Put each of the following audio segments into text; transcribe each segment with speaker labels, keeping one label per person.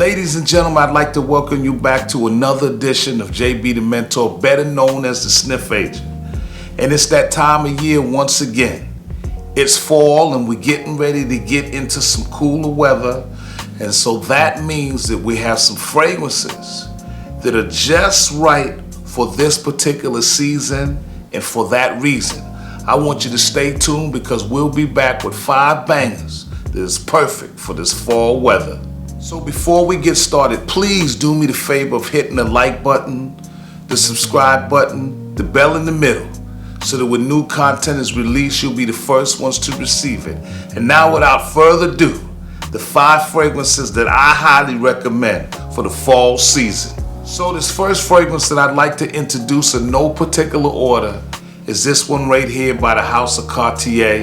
Speaker 1: Ladies and gentlemen, I'd like to welcome you back to another edition of Jbthementor, better known as the Sniff Agent. And it's that time of year once again. It's fall and we're getting ready to get into some cooler weather. And so that means that we have some fragrances that are just right for this particular season. And for that reason, I want you to stay tuned because we'll be back with 5 bangers that is perfect for this fall weather. So before we get started, please do me the favor of hitting the like button, the subscribe button, the bell in the middle, so that when new content is released, you'll be the first ones to receive it. And now without further ado, the 5 fragrances that I highly recommend for the fall season. So this first fragrance that I'd like to introduce in no particular order is this one right here by the house of Cartier.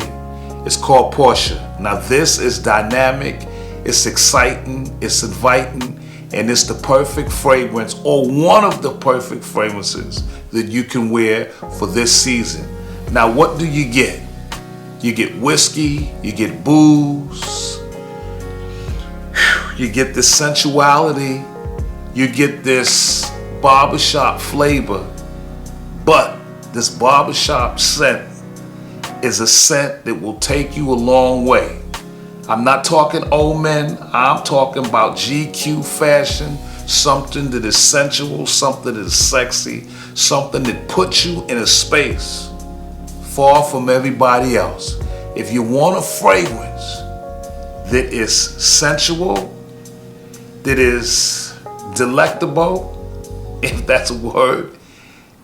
Speaker 1: It's called Porsche. Now this is dynamic, it's exciting, it's inviting, and it's the perfect fragrance, or one of the perfect fragrances that you can wear for this season. Now what do you get? You get whiskey, you get booze, you get this sensuality, you get this barbershop flavor, but this barbershop scent is a scent that will take you a long way. I'm not talking old men, I'm talking about GQ fashion, something that is sensual, something that is sexy, something that puts you in a space far from everybody else. If you want a fragrance that is sensual, that is delectable, if that's a word,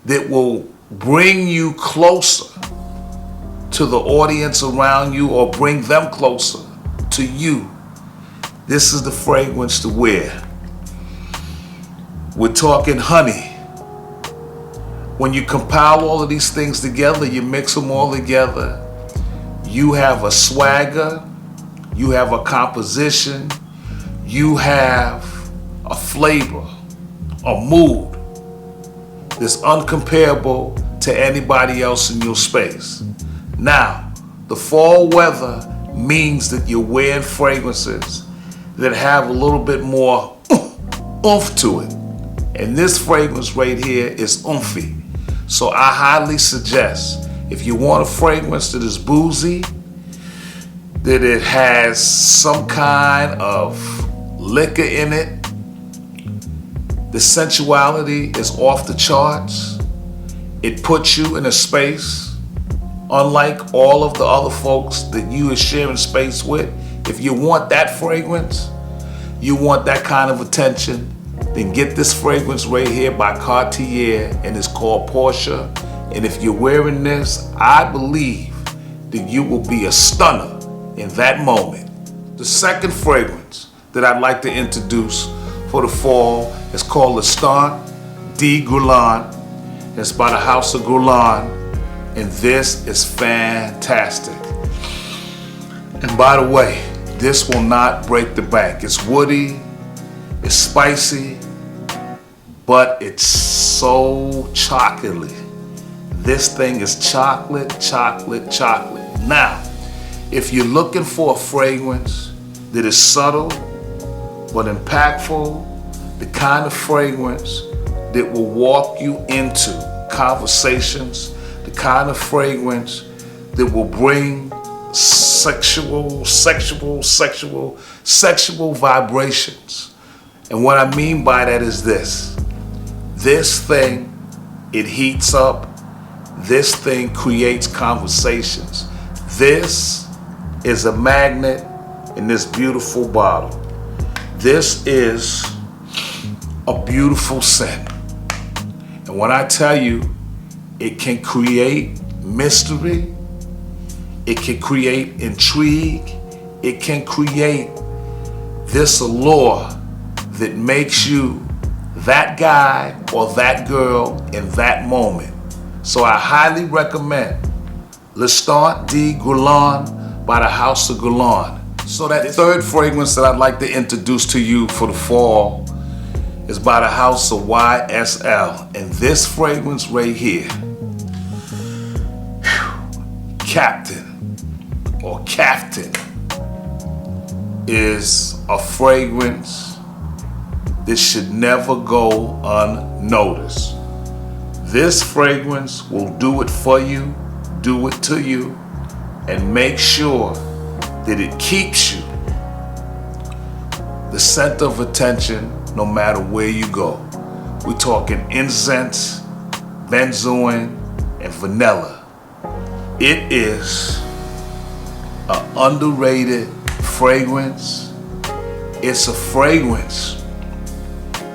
Speaker 1: that will bring you closer to the audience around you or bring them closer to you, this is the fragrance to wear. We're talking honey. When you compile all of these things together, you mix them all together, you have a swagger, you have a composition, you have a flavor, a mood that's uncomparable to anybody else in your space. Now, the fall weather means that you're wearing fragrances that have a little bit more oomph to it. And this fragrance right here is oomphy. So I highly suggest, if you want a fragrance that is boozy, that it has some kind of liquor in it, the sensuality is off the charts, it puts you in a space unlike all of the other folks that you are sharing space with. If you want that fragrance, you want that kind of attention, then get this fragrance right here by Cartier, and it's called Porsche. And if you're wearing this, I believe that you will be a stunner in that moment. The second fragrance that I'd like to introduce for the fall is called L'Instant de Guerlain. It's by the house of Guerlain. And this is fantastic. And by the way, this will not break the bank. It's woody, it's spicy, but it's so chocolatey. This thing is chocolate, chocolate, chocolate. Now, if you're looking for a fragrance that is subtle but impactful, the kind of fragrance that will walk you into conversations, the kind of fragrance that will bring sexual vibrations. And what I mean by that is this. This thing, it heats up. This thing creates conversations. This is a magnet in this beautiful bottle. This is a beautiful scent. And when I tell you, it can create mystery, it can create intrigue, it can create this allure that makes you that guy or that girl in that moment. So I highly recommend L'Instant de Guerlain by the house of Guerlain. So that third fragrance that I'd like to introduce to you for the fall is by the house of YSL. And this fragrance right here, Captain
Speaker 2: is a fragrance
Speaker 1: This should never go unnoticed. This fragrance will do it for you, do it to you, and make sure that it keeps you the center of attention no matter where you go. We're talking incense, benzoin, and vanilla. It is an underrated fragrance. It's a fragrance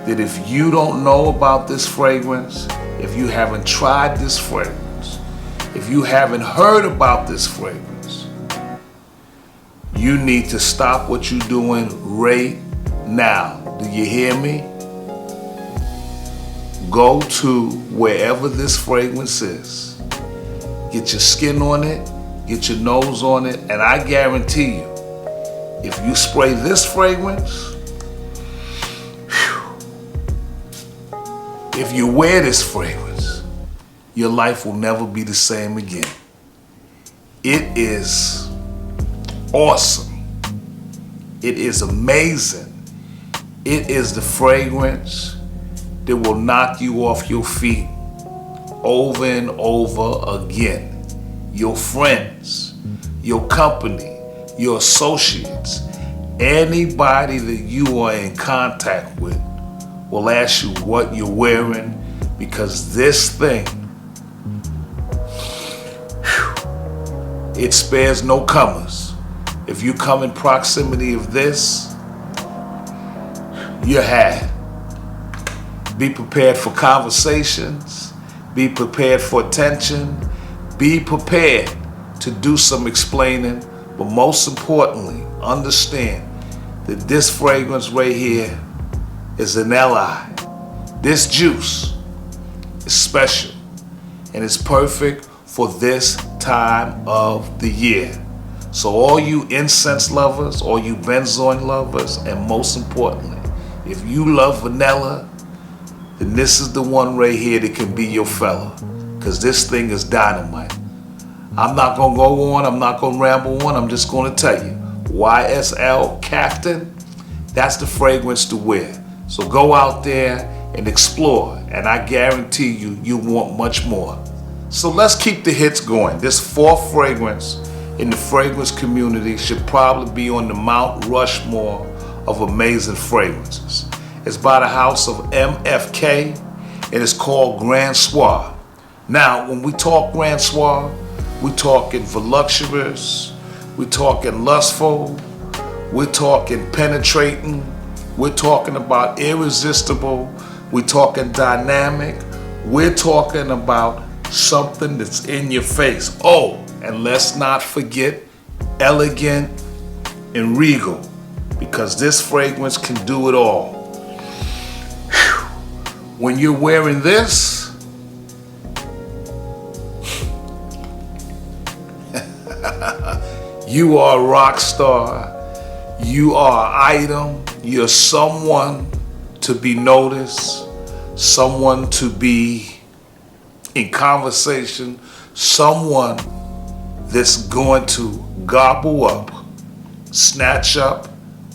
Speaker 1: that if you don't know about this fragrance, if you haven't tried this fragrance, if you haven't heard about this fragrance, you need to stop what you're doing right now. Do you hear me? Go to wherever this fragrance is. Get your skin on it, get your nose on it, and I guarantee you, if you spray this fragrance, if you wear this fragrance, your life will never be the same again. It is awesome. It is amazing. It is the fragrance that will knock you off your feet over and over again. Your friends, your company, your associates, anybody that you are in contact with will ask you what you're wearing, because this thing, it spares no comers. If you come in proximity of this, you're had. Be prepared for conversations, be prepared for attention, be prepared to do some explaining, but most importantly, understand that this fragrance right here is an ally. This juice is special and it's perfect for this time of the year. So all you incense lovers, all you benzoin lovers, and most importantly, if you love vanilla, then this is the one right here that can be your fella, because this thing is dynamite. I'm not gonna go on, I'm not gonna ramble on, I'm just gonna tell you, YSL Captain, that's the fragrance to wear. So go out there and explore, and I guarantee you, you want much more. So let's keep the hits going. This fourth fragrance in the fragrance community should probably be on the Mount Rushmore of amazing fragrances. It's by the house of MFK, and it's called Gran Soir. Now, when we talk Gran Soir, we're talking voluptuous, we're talking lustful, we're talking penetrating, we're talking about irresistible, we're talking dynamic, we're talking about something that's in your face. Oh, and let's not forget elegant and regal, because this fragrance can do it all. When you're wearing this, you are a rock star, you are an item, you're someone to be noticed, someone to be in conversation, someone that's going to gobble up, snatch up,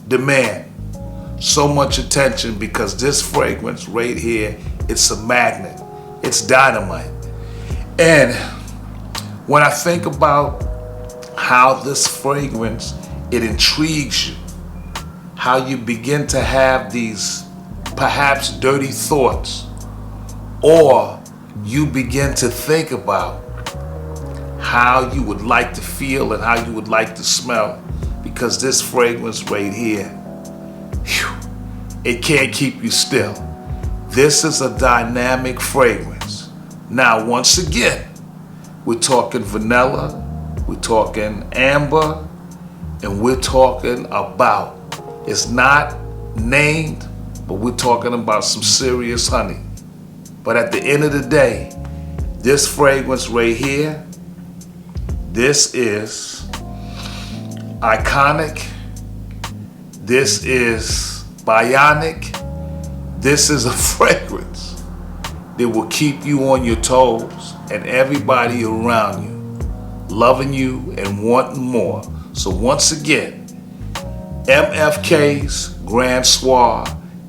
Speaker 1: demand so much attention, because this fragrance right here, it's a magnet, it's dynamite. And when I think about how this fragrance, it intrigues you, how you begin to have these perhaps dirty thoughts, or you begin to think about how you would like to feel and how you would like to smell, because this fragrance right here, it can't keep you still. This is a dynamic fragrance. Now, once again, we're talking vanilla, we're talking amber, and we're talking about, it's not named, but we're talking about some serious honey. But at the end of the day, this fragrance right here, this is iconic, this is bionic, this is a fragrance that will keep you on your toes and everybody around you loving you and wanting more. So once again, MFK's Gran Soir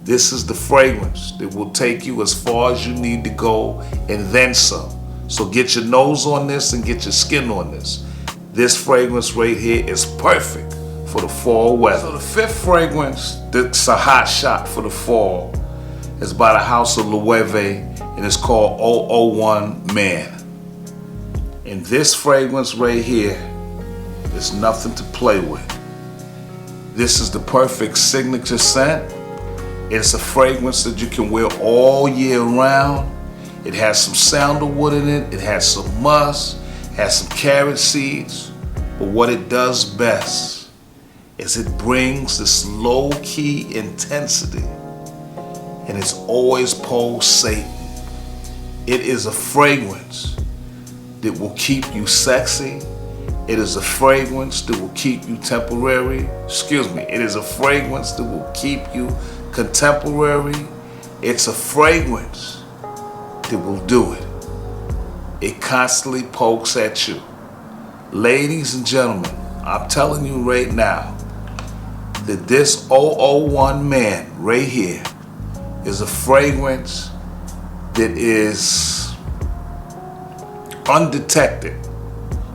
Speaker 1: This is the fragrance that will take you as far as you need to go and then some. So get your nose on this and get your skin on this. This fragrance right here is perfect for the fall weather. So the fifth fragrance that's a hot shot for the fall is by the house of Loewe, and it's called 001 Man. And this fragrance right here is nothing to play with. This is the perfect signature scent. It's a fragrance that you can wear all year round. It has some sandalwood in it. It has some musk, has some carrot seeds. But what it does best is it brings this low-key intensity, and it's always pulsating. It is a fragrance that will keep you sexy. It is a fragrance that will keep you temporary. It is a fragrance that will keep you contemporary. It's a fragrance that will do it. It constantly pokes at you. Ladies and gentlemen, I'm telling you right now that this 001 Man right here is a fragrance that is undetected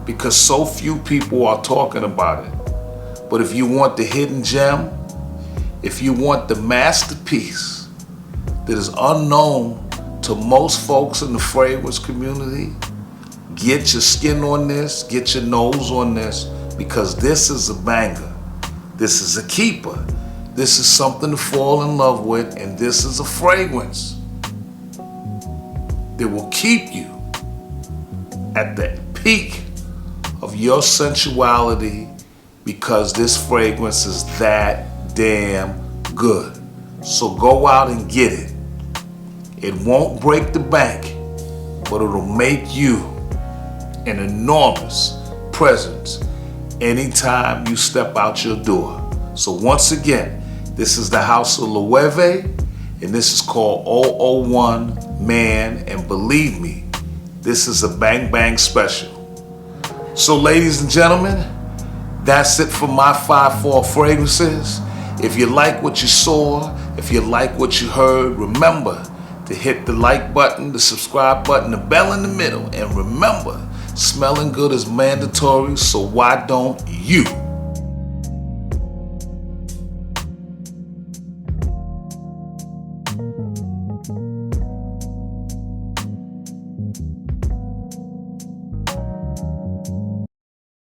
Speaker 1: because so few people are talking about it. But if you want the hidden gem, if you want the masterpiece that is unknown to most folks in the fragrance community, get your skin on this, get your nose on this, because this is a banger. This is a keeper. This is something to fall in love with, and this is a fragrance that will keep you at the peak of your sensuality, because this fragrance is that damn good. So go out and get it. It won't break the bank, but it'll make you an enormous presence anytime you step out your door. So once again, this is the house of Loewe, and this is called 001 Man, and believe me, this is a bang bang special. So ladies and gentlemen, that's it for my 5 fall fragrances. If you like what you saw, if you like what you heard, remember to hit the like button, the subscribe button, the bell in the middle, and remember, smelling good is mandatory, so why don't you